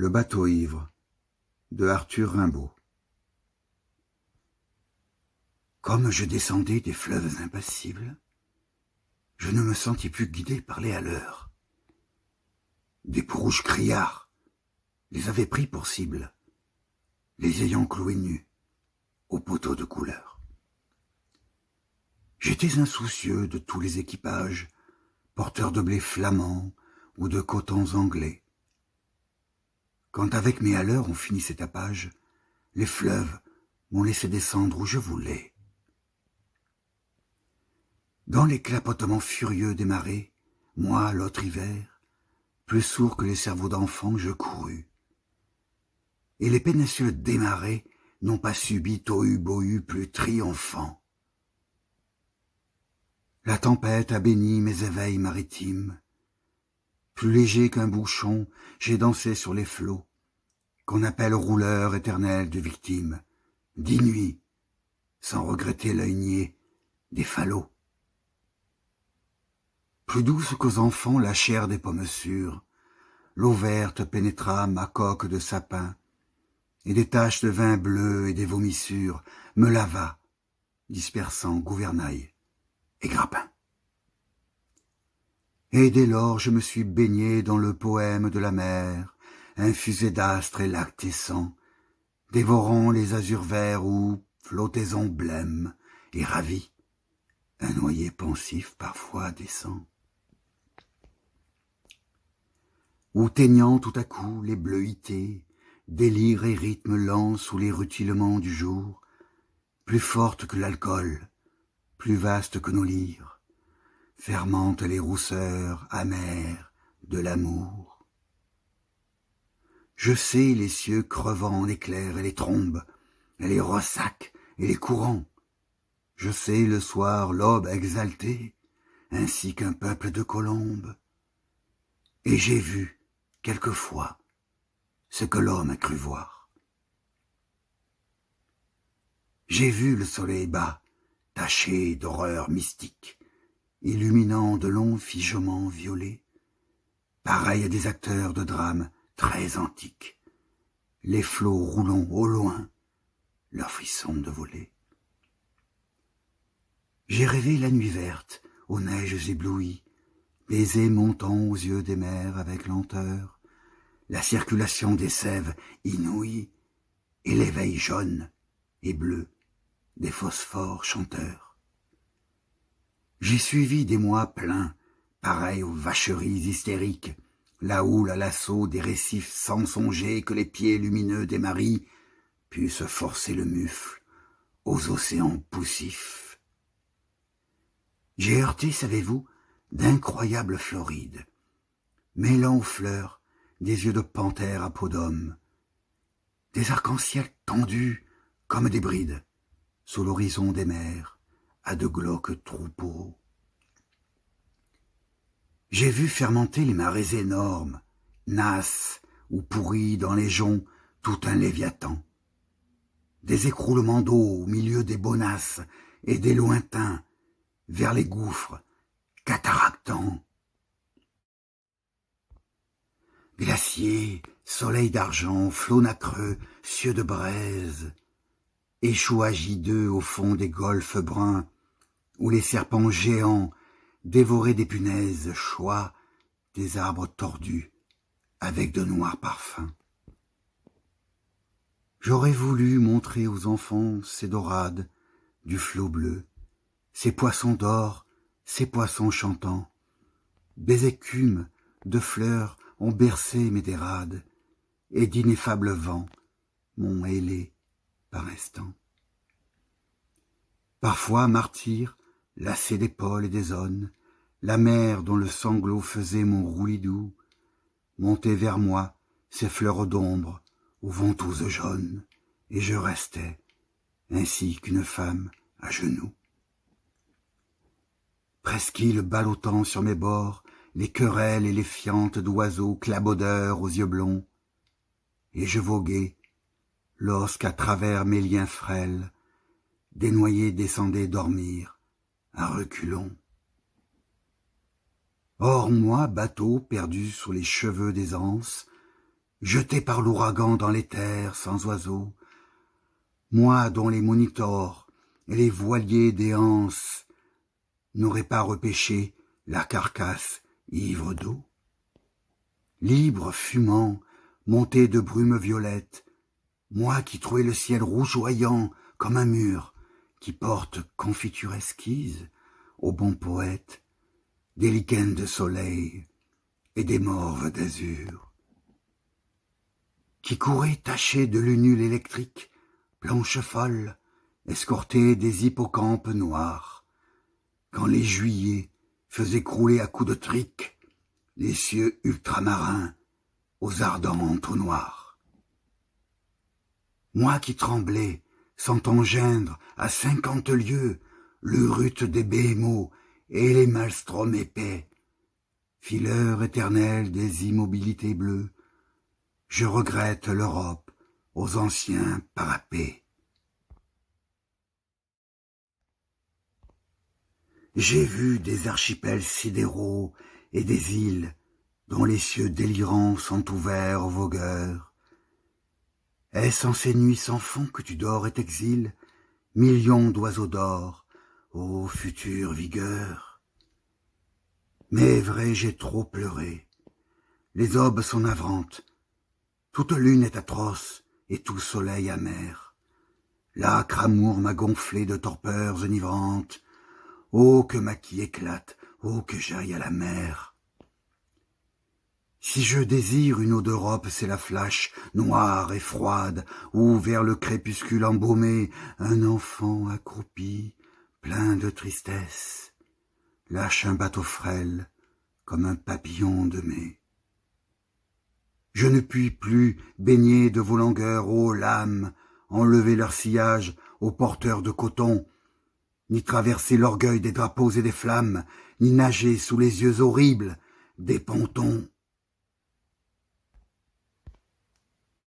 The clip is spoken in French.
Le bateau ivre de Arthur Rimbaud. Comme je descendais des fleuves impassibles, je ne me sentis plus guidé par les haleurs. Des peaux-rouges criards les avaient pris pour cible, les ayant cloués nus aux poteaux de couleur. J'étais insoucieux de tous les équipages, porteurs de blé flamand ou de cotons anglais. Quand avec mes haleurs on finit ces tapages, les fleuves m'ont laissé descendre où je voulais. Dans les clapotements furieux des marées, moi, l'autre hiver, plus sourd que les cerveaux d'enfants, je courus. Et les péninsules démarrées n'ont pas subi tohu-bohu plus triomphant. La tempête a béni mes éveils maritimes. Plus léger qu'un bouchon, j'ai dansé sur les flots, qu'on appelle rouleur éternel de victimes, 10 nuits, sans regretter l'œil niais des falots. Plus douce qu'aux enfants la chair des pommes sûres, l'eau verte pénétra ma coque de sapin, et des taches de vin bleu et des vomissures me lava, dispersant gouvernail et grappin. Et dès lors je me suis baigné dans le poème de la mer, infusé d'astres et lactescents, dévorant les azurs verts où flottaison blême et ravi, un noyer pensif parfois descend. Ou teignant tout à coup les bleuités, délire et rythme lent sous les rutilements du jour, plus forte que l'alcool, plus vaste que nos lyres, fermentent les rousseurs amères de l'amour. Je sais les cieux crevant l'éclair et les trombes, et les ressacs et les courants. Je sais le soir l'aube exaltée, ainsi qu'un peuple de colombes. Et j'ai vu, quelquefois, ce que l'homme a cru voir. J'ai vu le soleil bas, taché d'horreurs mystiques, illuminant de longs figements violets, pareils à des acteurs de drames très antiques, les flots roulant au loin, leurs frissons de volée. J'ai rêvé la nuit verte, aux neiges éblouies, baisers montant aux yeux des mers avec lenteur, la circulation des sèves inouïes, et l'éveil jaune et bleu des phosphores chanteurs. J'ai suivi des mois pleins, pareils aux vacheries hystériques, la houle à l'assaut des récifs sans songer que les pieds lumineux des maris puissent forcer le mufle aux océans poussifs. J'ai heurté, savez-vous, d'incroyables Florides, mêlant aux fleurs des yeux de panthère à peau d'homme, des arcs-en-ciel tendus comme des brides, sous l'horizon des mers, à de glauques troupeaux. J'ai vu fermenter les marées énormes, nasses ou pourris dans les joncs tout un léviathan. Des écroulements d'eau au milieu des bonasses et des lointains vers les gouffres cataractants. Glaciers, soleil d'argent, flots nacreux, cieux de braise, échouages hideux au fond des golfes bruns, où les serpents géants dévoraient des punaises, choix des arbres tordus avec de noirs parfums. J'aurais voulu montrer aux enfants ces dorades du flot bleu, ces poissons d'or, ces poissons chantants. Des écumes de fleurs ont bercé mes dérades, et d'ineffables vents m'ont hélé par instants. Parfois, martyr, lassé d'épaules et des aunes, la mer dont le sanglot faisait mon roulis-doux, montait vers moi ses fleurs d'ombre aux ventouses jaunes, et je restais, ainsi qu'une femme à genoux. Presqu'île ballottant sur mes bords, les querelles et les fientes d'oiseaux clabaudeurs aux yeux blonds, et je voguais, lorsqu'à travers mes liens frêles, des noyés descendaient dormir à reculons. Or moi, bateau perdu sous les cheveux des anses, jeté par l'ouragan dans les terres sans oiseaux, moi dont les monitors et les voiliers des anses n'auraient pas repêché la carcasse ivre d'eau. Libre, fumant, monté de brume violette, moi qui trouvais le ciel rougeoyant comme un mur, qui porte confiture esquise au bon poète, des lichens de soleil et des morves d'azur, qui courait taché de lunules électriques, planche folle, escorté des hippocampes noirs, quand les juillers faisaient crouler à coups de trique les cieux ultramarins aux ardents entonnoirs. Moi qui tremblais, sentant geindre à 50 lieues l'urute des béhémots et les maelstroms épais, fileur éternel des immobilités bleues, je regrette l'Europe aux anciens parapets. J'ai vu des archipels sidéraux et des îles dont les cieux délirants sont ouverts aux vogueurs. Est-ce en ces nuits sans fond que tu dors et t'exiles, millions d'oiseaux d'or, ô future vigueur? Mais vrai, j'ai trop pleuré, les aubes sont navrantes, toute lune est atroce et tout soleil amer. L'âcre amour m'a gonflé de torpeurs enivrantes, oh que ma quille éclate, oh que j'aille à la mer. Si je désire une eau d'Europe, c'est la flash noire et froide, où vers le crépuscule embaumé, un enfant accroupi, plein de tristesse, lâche un bateau frêle comme un papillon de mai. Je ne puis plus baigner de vos langueurs, ô lames, enlever leur sillage aux porteurs de coton, ni traverser l'orgueil des drapeaux et des flammes, ni nager sous les yeux horribles des pontons.